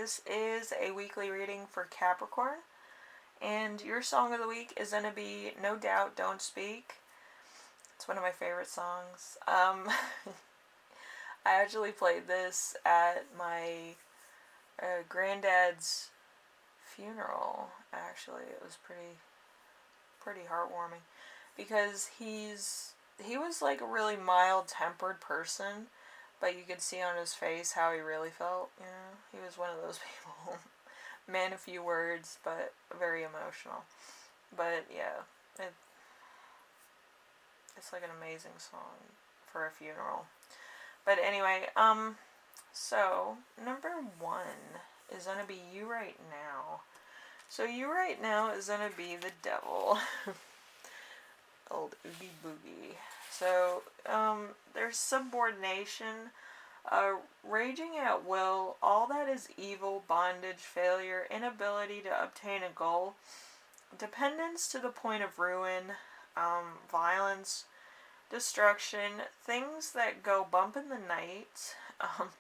this is a weekly reading for Capricorn, and your song of the week is going to be No Doubt, Don't Speak. It's one of my favorite songs. I actually played this at my granddad's funeral, actually. It was pretty heartwarming, because he was like a really mild-tempered person, but you could see on his face how he really felt, you know? He was one of those people. Man of few words, but very emotional. But yeah, it's like an amazing song for a funeral. But anyway, so number 1 is gonna be You Right Now. So You Right Now is gonna be the devil. Old Oogie Boogie. So, there's subordination, raging at will, all that is evil, bondage, failure, inability to obtain a goal, dependence to the point of ruin, violence, destruction, things that go bump in the night,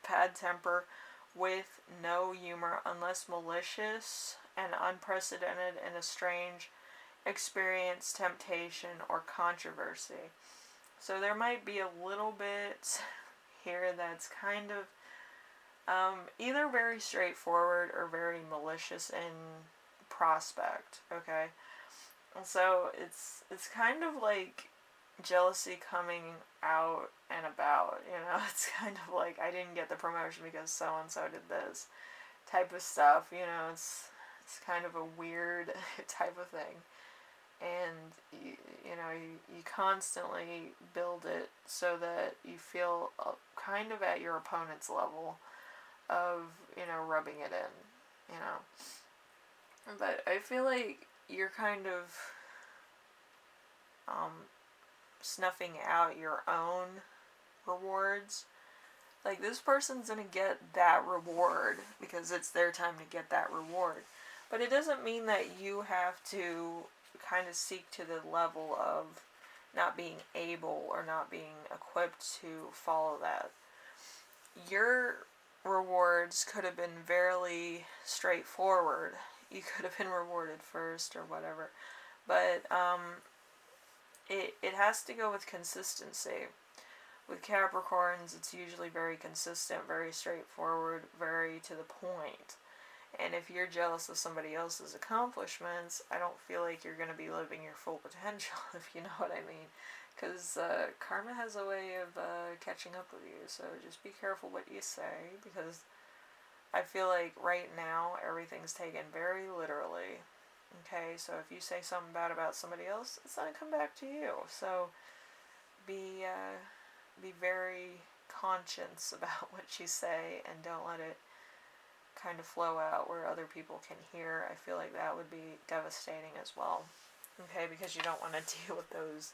bad temper with no humor unless malicious and unprecedented in a strange experience, temptation, or controversy. So there might be a little bit here that's kind of either very straightforward or very malicious in prospect, okay? And so it's kind of like jealousy coming out and about, you know? It's kind of like, I didn't get the promotion because so-and-so did this type of stuff, you know? It's kind of a weird type of thing. And you constantly build it so that you feel kind of at your opponent's level of, rubbing it in, But I feel like you're kind of snuffing out your own rewards. Like, this person's gonna get that reward because it's their time to get that reward. But it doesn't mean that you have to kind of seek to the level of not being able or not being equipped to follow that. Your rewards could have been very straightforward. You could have been rewarded first or whatever. But it has to go with consistency. With Capricorns, it's usually very consistent, very straightforward, very to the point. And if you're jealous of somebody else's accomplishments, I don't feel like you're going to be living your full potential, if you know what I mean. Because karma has a way of catching up with you, so just be careful what you say, because I feel like right now everything's taken very literally. Okay, so if you say something bad about somebody else, it's going to come back to you. So be very conscious about what you say, and don't let it kind of flow out where other people can hear. I feel like that would be devastating as well. Okay, because you don't want to deal with those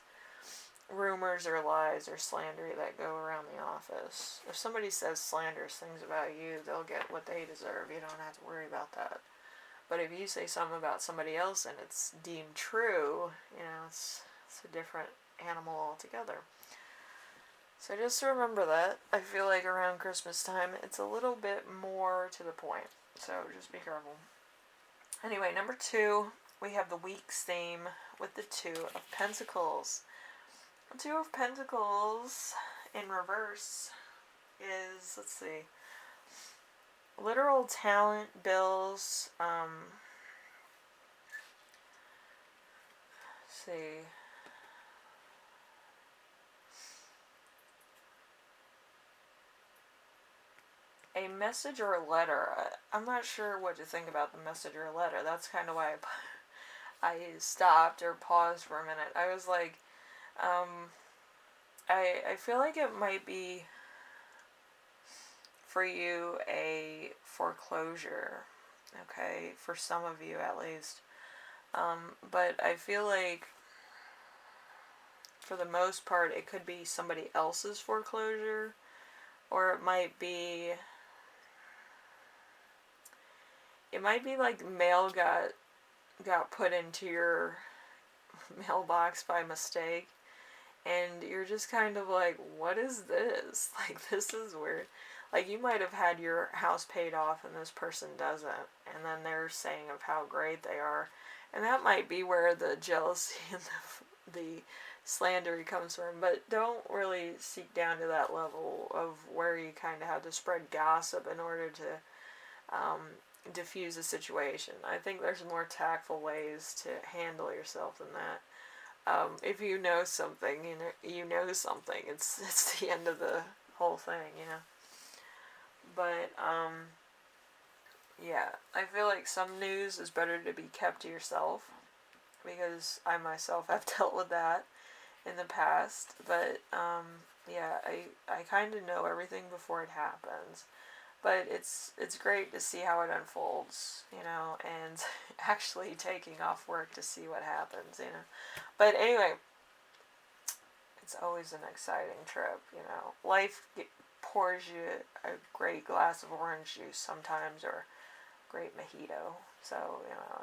rumors or lies or slander that go around the office. If somebody says slanderous things about you, they'll get what they deserve. You don't have to worry about that. But if you say something about somebody else and it's deemed true, it's a different animal altogether. So just remember that. I feel like around Christmas time, it's a little bit more to the point. So just be careful. Anyway, number 2, we have the week's theme with the 2 of Pentacles. The 2 of Pentacles in reverse is, let's see, literal talent, bills, let's see, a message or a letter. I'm not sure what to think about the message or a letter. That's kind of why I stopped or paused for a minute. I was like, I feel like it might be for you a foreclosure, okay, for some of you at least. But I feel like for the most part it could be somebody else's foreclosure, or it might be like mail got put into your mailbox by mistake, and you're just kind of like, what is this? Like, this is weird. Like, you might have had your house paid off and this person doesn't, and then they're saying of how great they are. And that might be where the jealousy and the slander comes from, but don't really seek down to that level of where you kind of have to spread gossip in order to diffuse a situation. I think there's more tactful ways to handle yourself than that. If you know something, you know something. It's the end of the whole thing, But yeah, I feel like some news is better to be kept to yourself, because I myself have dealt with that in the past. But yeah, I kind of know everything before it happens. But it's great to see how it unfolds, and actually taking off work to see what happens, But anyway, it's always an exciting trip, Life pours you a great glass of orange juice sometimes, or great mojito. So,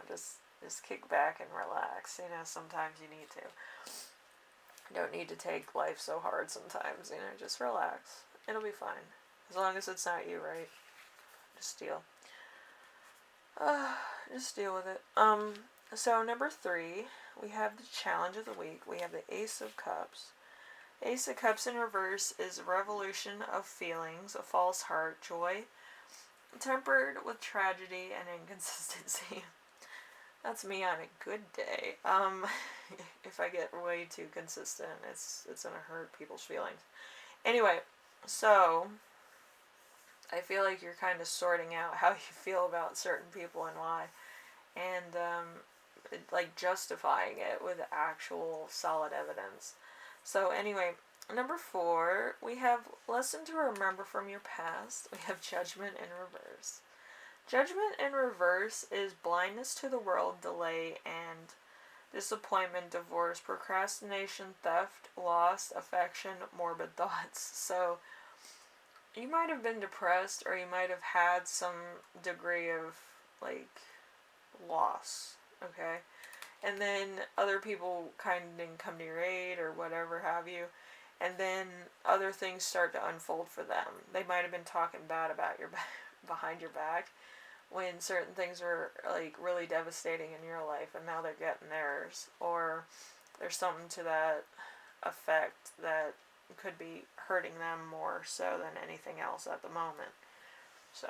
just kick back and relax. Sometimes you need to. You don't need to take life so hard sometimes, just relax. It'll be fine. As long as it's not you, right? Just deal. Just deal with it. So number 3, we have the challenge of the week. We have the Ace of Cups. Ace of Cups in reverse is a revolution of feelings, a false heart, joy, tempered with tragedy and inconsistency. That's me on a good day. If I get way too consistent, it's gonna hurt people's feelings. Anyway, so I feel like you're kind of sorting out how you feel about certain people and why, and like justifying it with actual solid evidence. So anyway, number 4, we have lesson to remember from your past. We have judgment in reverse. Judgment in reverse is blindness to the world, delay, and disappointment, divorce, procrastination, theft, loss, affection, morbid thoughts. So you might have been depressed, or you might have had some degree of, like, loss, okay? And then other people kind of didn't come to your aid, or whatever have you, and then other things start to unfold for them. They might have been talking bad about your behind your back, when certain things were, like, really devastating in your life, and now they're getting theirs. Or there's something to that effect that could be hurting them more so than anything else at the moment. So,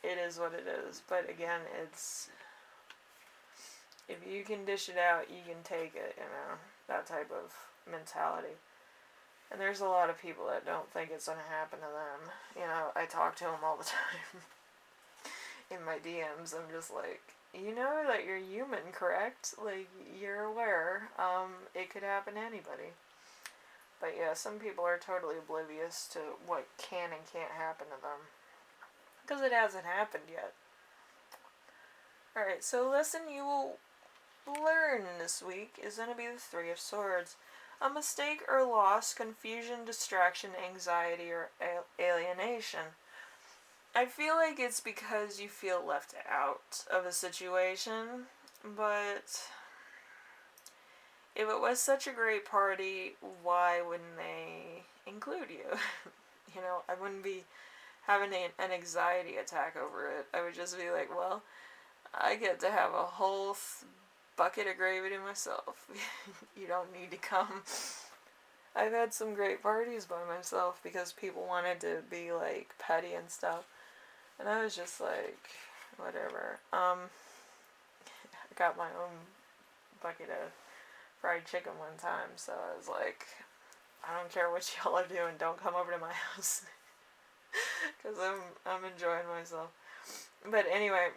it is what it is. But again, it's, if you can dish it out, you can take it, that type of mentality. And there's a lot of people that don't think it's going to happen to them. I talk to them all the time. In my DMs, I'm just like, you know that you're human, correct? Like, you're aware. It could happen to anybody. But yeah, some people are totally oblivious to what can and can't happen to them, because it hasn't happened yet. Alright, so lesson you will learn this week is going to be the 3 of Swords. A mistake or loss, confusion, distraction, anxiety, or alienation. I feel like it's because you feel left out of a situation, but if it was such a great party, why wouldn't they include you? I wouldn't be having an anxiety attack over it. I would just be like, well, I get to have a whole bucket of gravy to myself. You don't need to come. I've had some great parties by myself because people wanted to be, like, petty and stuff. And I was just like, whatever. I got my own bucket of fried chicken one time, so I was like, I don't care what y'all are doing, don't come over to my house. Because I'm enjoying myself. But anyway,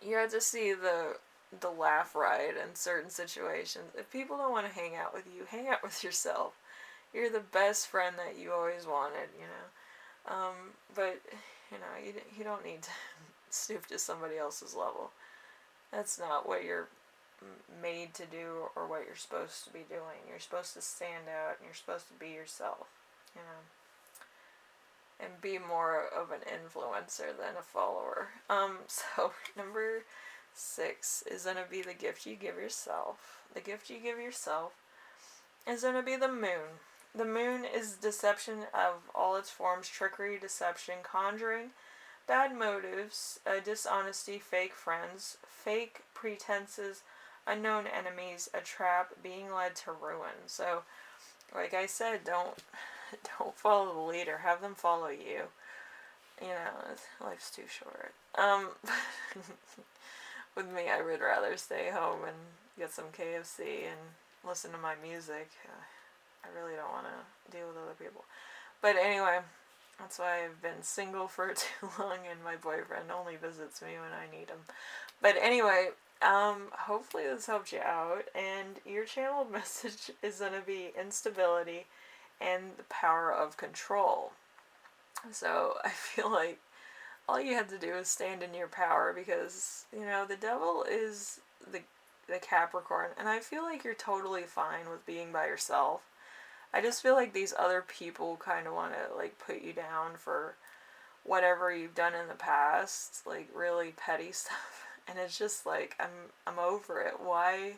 you have to see the laugh ride in certain situations. If people don't want to hang out with you, hang out with yourself. You're the best friend that you always wanted, but you don't need to stoop to somebody else's level. That's not what you're made to do or what you're supposed to be doing. You're supposed to stand out, and you're supposed to be yourself, and be more of an influencer than a follower. So number 6 is going to be the gift you give yourself. The gift you give yourself is going to be the moon. The moon is deception of all its forms: trickery, deception, conjuring, bad motives, dishonesty, fake friends, fake pretenses, unknown enemies, a trap, being led to ruin. So, like I said, don't follow the leader. Have them follow you. You know, life's too short. With me, I would rather stay home and get some KFC and listen to my music. I really don't want to deal with other people. But anyway, that's why I've been single for too long, and my boyfriend only visits me when I need him. But anyway, hopefully this helped you out, and your channeled message is going to be instability and the power of control. So I feel like all you have to do is stand in your power, because, you know, the devil is the Capricorn, and I feel like you're totally fine with being by yourself. I just feel like these other people kind of want to, like, put you down for whatever you've done in the past, like, really petty stuff, and it's just like, I'm over it. Why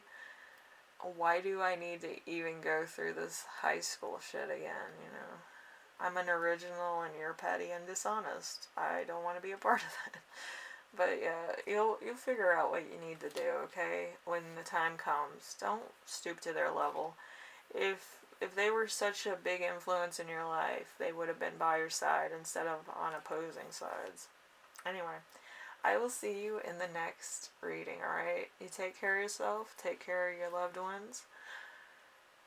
do I need to even go through this high school shit again, you know? I'm an original and you're petty and dishonest. I don't want to be a part of that. But yeah, you'll figure out what you need to do, okay? When the time comes. Don't stoop to their level. If they were such a big influence in your life, they would have been by your side instead of on opposing sides. Anyway, I will see you in the next reading, alright? You take care of yourself, take care of your loved ones,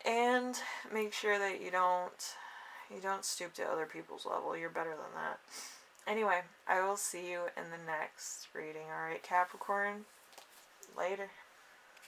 and make sure that you don't stoop to other people's level. You're better than that. Anyway, I will see you in the next reading, alright, Capricorn? Later.